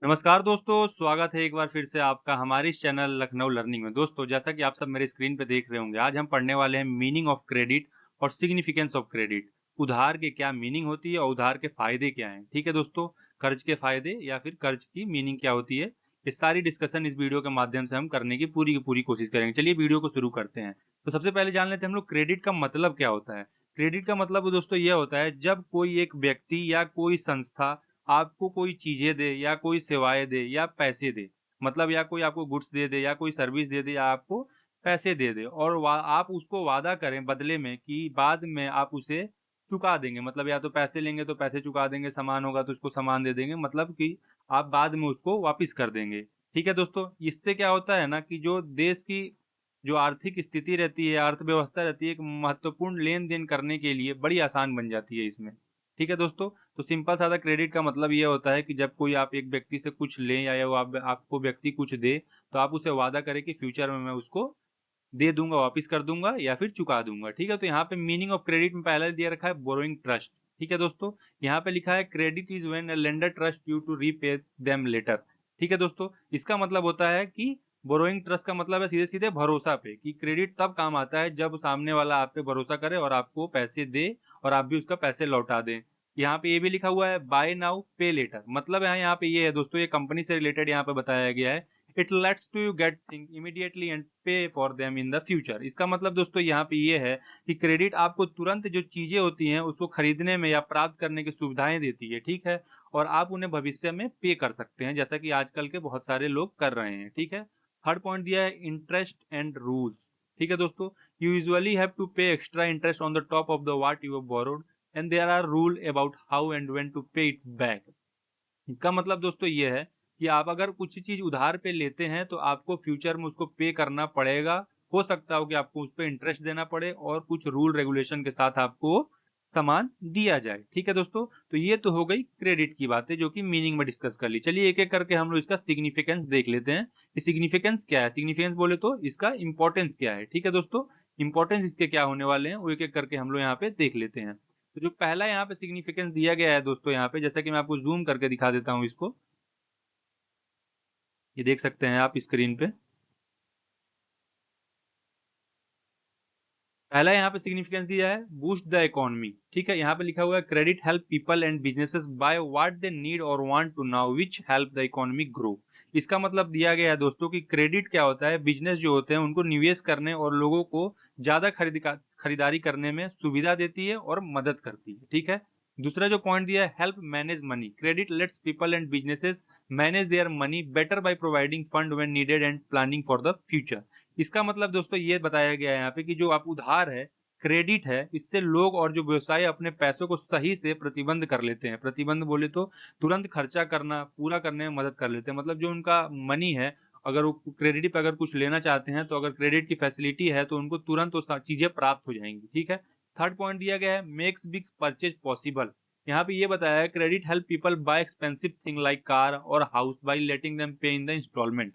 नमस्कार दोस्तों, स्वागत है एक बार फिर से आपका हमारे इस चैनल लखनऊ लर्निंग में। दोस्तों, जैसा कि आप सब मेरे स्क्रीन पे देख रहे होंगे, आज हम पढ़ने वाले हैं मीनिंग ऑफ क्रेडिट और सिग्निफिकेंस ऑफ क्रेडिट। उधार के क्या मीनिंग होती है और उधार के फ़ायदे क्या हैं, ठीक है दोस्तों? कर्ज के फ़ायदे या फिर कर्ज की मीनिंग क्या होती है, ये सारी डिस्कशन इस वीडियो के माध्यम से हम करने की पूरी कोशिश करेंगे। चलिए वीडियो को शुरू करते हैं। तो सबसे पहले जान लेते हैं हम लोग क्रेडिट का मतलब क्या होता है। क्रेडिट का मतलब दोस्तों ये होता है जब कोई एक व्यक्ति या कोई संस्था आपको कोई चीज़ें दे या कोई सेवाएँ दे या पैसे दे, मतलब या कोई आपको गुड्स दे दे या कोई सर्विस दे दे या आपको पैसे दे दे और वा आप उसको वादा करें बदले में कि बाद में आप उसे चुका देंगे। मतलब या तो पैसे लेंगे तो पैसे चुका देंगे, सामान होगा तो उसको सामान दे देंगे, मतलब कि आप बाद में उसको वापिस कर देंगे। ठीक है दोस्तों? इससे क्या होता है ना कि जो देश की जो आर्थिक स्थिति रहती है, अर्थव्यवस्था रहती है, एक महत्वपूर्ण लेन-देन करने के लिए बड़ी आसान बन जाती है इसमें। ठीक है दोस्तों? तो सिंपल सादा क्रेडिट का मतलब ये होता है कि जब कोई आप एक व्यक्ति से कुछ लें या वो आप आपको व्यक्ति कुछ दे, तो आप उसे वादा करें कि फ्यूचर में मैं उसको दे दूँगा, वापिस कर दूँगा या फिर चुका दूँगा। ठीक है? तो यहाँ पे मीनिंग ऑफ क्रेडिट में पहले दिया रखा है बोरोइंग ट्रस्ट। ठीक है दोस्तों? यहाँ पे लिखा है credit is when a lender trust you to repay them later. ठीक है दोस्तों? इसका मतलब होता है कि बोरोइंग ट्रस्ट का मतलब है सीधे-सीधे भरोसा पे कि क्रेडिट तब काम आता है जब सामने वाला आप पे भरोसा करे और आपको पैसे दे और आप भी उसका पैसे लौटा दें। यहाँ पे ये भी लिखा हुआ है बाय नाउ पे लेटर, मतलब यहाँ पे ये है दोस्तों, ये कंपनी से रिलेटेड यहाँ पे बताया गया है। It lets to you get thing immediately and pay for them in the future. इसका मतलब दोस्तों यहाँ पे ये है कि क्रेडिट आपको तुरंत जो चीजें होती हैं उसको खरीदने में या प्राप्त करने की सुविधाएं देती है, ठीक है? और आप उन्हें भविष्य में पे कर सकते हैं, जैसा कि आजकल के बहुत सारे लोग कर रहे हैं, ठीक है? थर्ड पॉइंट दिया है इंटरेस्ट एंड रूल्स। ठीक है दोस्तों, you usually have to pay extra interest on the top of the what you have borrowed and there are rule about how and when to pay it back. इसका मतलब दोस्तों ये है कि आप अगर कुछ चीज़ उधार पे लेते हैं तो आपको फ्यूचर में उसको पे करना पड़ेगा। हो सकता हो कि आपको उस पे इंटरेस्ट देना पड़े और कुछ रूल रेगुलेशन के साथ आपको सामान दिया जाए। ठीक है दोस्तों? तो ये तो हो गई क्रेडिट की बातें जो कि मीनिंग में डिस्कस कर ली। चलिए एक-एक करके हम लोग इसका सिग्निफिकेंस देख लेते हैं कि सिग्निफिकेंस क्या है? सिग्निफिकेंस बोले तो इसका इम्पोर्टेंस क्या है? ठीक है दोस्तों? इम्पोर्टेंस इसके क्या होने वाले हैं वो एक-एक करके हम लोग यहाँ पे देख लेते हैं। तो जो पहला यहाँ पे सिग्निफिकेंस दिया गया है दोस्तों, यहाँ पे जैसा कि मैं आपको ज़ूम करके दिखा देता हूँ इसको, ये देख सकते हैं आप स्क्रीन पे। पहला यहाँ पे सिग्निफिकेंस दिया है बूस्ट द इकोनॉमी। ठीक है? यहाँ पे लिखा हुआ है credit help people and businesses buy what they need और want to now which help the economy grow. इसका मतलब दिया गया है दोस्तों कि क्रेडिट क्या होता है, बिजनेस जो होते हैं उनको निवेश करने और लोगों को ज्यादा खरीदारी करने में सुविधा देती है और मदद करती है। ठीक है? दूसरा जो पॉइंट दिया है help manage money. Credit let's people and businesses manage their money better by providing fund when needed and planning for the future. इसका मतलब दोस्तों ये बताया गया है यहाँ पे कि जो आप उधार है, क्रेडिट है, इससे लोग और जो व्यवसाय अपने पैसों को सही से प्रतिबंध कर लेते हैं। प्रतिबंध बोले तो तुरंत खर्चा करना, पूरा करने में मदद कर लेते हैं। मतलब जो उनका मनी है, अगर वो क्रेडिट पे अगर कुछ लेना चाहते हैं, तो अगर क्रेडिट की फैसिलिटी है, तो उनको तुरंत वो चीजें प्राप्त हो जाएंगी। ठीक है? थर्ड पॉइंट दिया गया है मेक्स बिग परचेज पॉसिबल। यहाँ पे ये बताया है credit help people bye expensive thing like car और हाउस बाय लेटिंग देम पे इन द इंस्टॉलमेंट।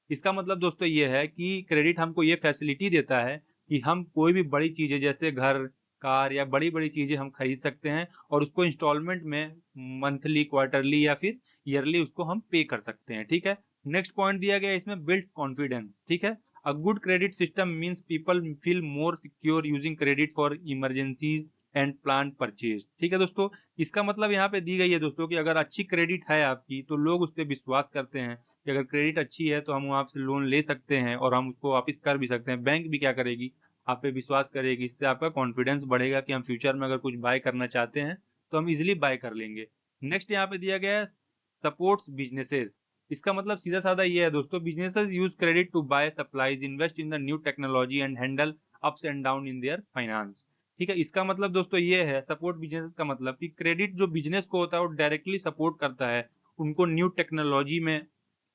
इसका मतलब दोस्तों ये है कि क्रेडिट हमको ये फैसिलिटी देता है कि हम कोई भी बड़ी चीजें जैसे घर, कार या बड़ी-बड़ी चीजें हम खरीद सकते हैं और उसको इंस्टॉलमेंट में मंथली, क्वार्टरली या फिर ईयरली उसको हम पे कर सकते हैं। ठीक है? नेक्स्ट पॉइंट दिया गया है इसमें बिल्ड्स कॉन्फिडेंस। ठीक है? A good credit system means people feel more secure using credit for emergencies and plan purchase. ठीक है दोस्तों? इसका मतलब यहाँ पे दी गई है दोस्तों कि अगर अच्छी क्रेडिट है आपकी तो लोग उस पे विश्वास करते हैं कि अगर क्रेडिट अच्छी है तो हम आपसे लोन ले सकते हैं और हम उसको वापस कर भी सकते हैं। बैंक भी क्या करेगी, आप पे विश्वास करेगी। इससे आपका कॉन्फिडेंस बढ़ेगा कि हम फ्यूचर में अगर कुछ बाय करना चाहते हैं तो हम इजिली बाय कर लेंगे। नेक्स्ट यहाँ पे दिया गया है सपोर्ट्स बिजनेसेस। इसका मतलब सीधा साधा ये है दोस्तों, businesses use credit to buy supplies, invest in the new technology and handle ups and down in their finance. ठीक है? इसका मतलब दोस्तों ये है सपोर्ट बिजनेस का मतलब कि क्रेडिट जो बिजनेस को होता है वो डायरेक्टली सपोर्ट करता है उनको न्यू टेक्नोलॉजी में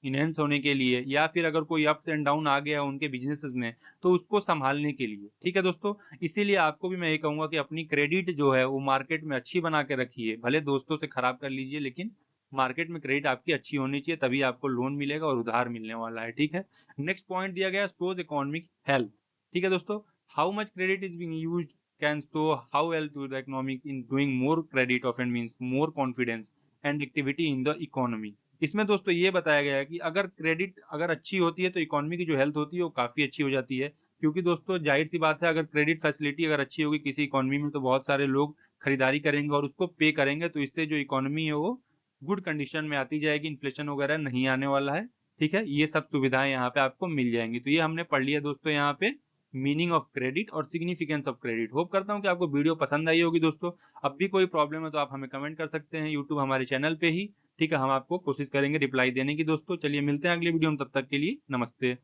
इनहेंस होने के लिए या फिर अगर कोई अप्स एंड डाउन आ गया उनके बिजनेसेस में तो उसको संभालने के लिए। ठीक है दोस्तों? इसीलिए आपको भी मैं ये कहूंगा कि अपनी क्रेडिट जो है वो मार्केट में अच्छी बना के रखिए। भले दोस्तों से खराब कर लीजिए लेकिन मार्केट में क्रेडिट आपकी अच्छी होनी चाहिए, तभी आपको लोन मिलेगा और उधार मिलने वाला है। ठीक है? नेक्स्ट पॉइंट दिया गया शोज इकोनॉमिक हेल्थ। ठीक है दोस्तों? How much credit is being used can show how well to the economic in doing more credit often means more confidence and activity in the economy। इसमें दोस्तों ये बताया गया है कि अगर क्रेडिट अगर अच्छी होती है तो इकोनॉमी की जो हेल्थ होती है वो काफ़ी अच्छी हो जाती है। क्योंकि दोस्तों ज़ाहिर-सी बात है, अगर क्रेडिट फैसिलिटी अगर अच्छी होगी किसी इकोनॉमी में तो बहुत सारे लोग खरीदारी करेंगे और उसको पे करेंगे, तो इससे जो इकोनॉमी है वो गुड कंडीशन में आती जाएगी, इन्फ्लेशन वगैरह नहीं आने वाला है। ठीक है? ये सब सुविधाएँ यहाँ पे आपको मिल जाएँगी। तो ये हमने पढ़ लिया दोस्तों यहाँ पे मीनिंग ऑफ क्रेडिट और सिग्निफिकेंस ऑफ क्रेडिट। होप करता हूँ कि आपको वीडियो पसंद आई होगी दोस्तों। अब भी कोई प्रॉब्लम है तो आप हमें कमेंट कर सकते हैं यूट्यूब हमारे चैनल पे ही। ठीक है? हम आपको कोशिश करेंगे रिप्लाई देने की दोस्तों। चलिए मिलते हैं अगली वीडियो में, तब तक के लिए नमस्ते।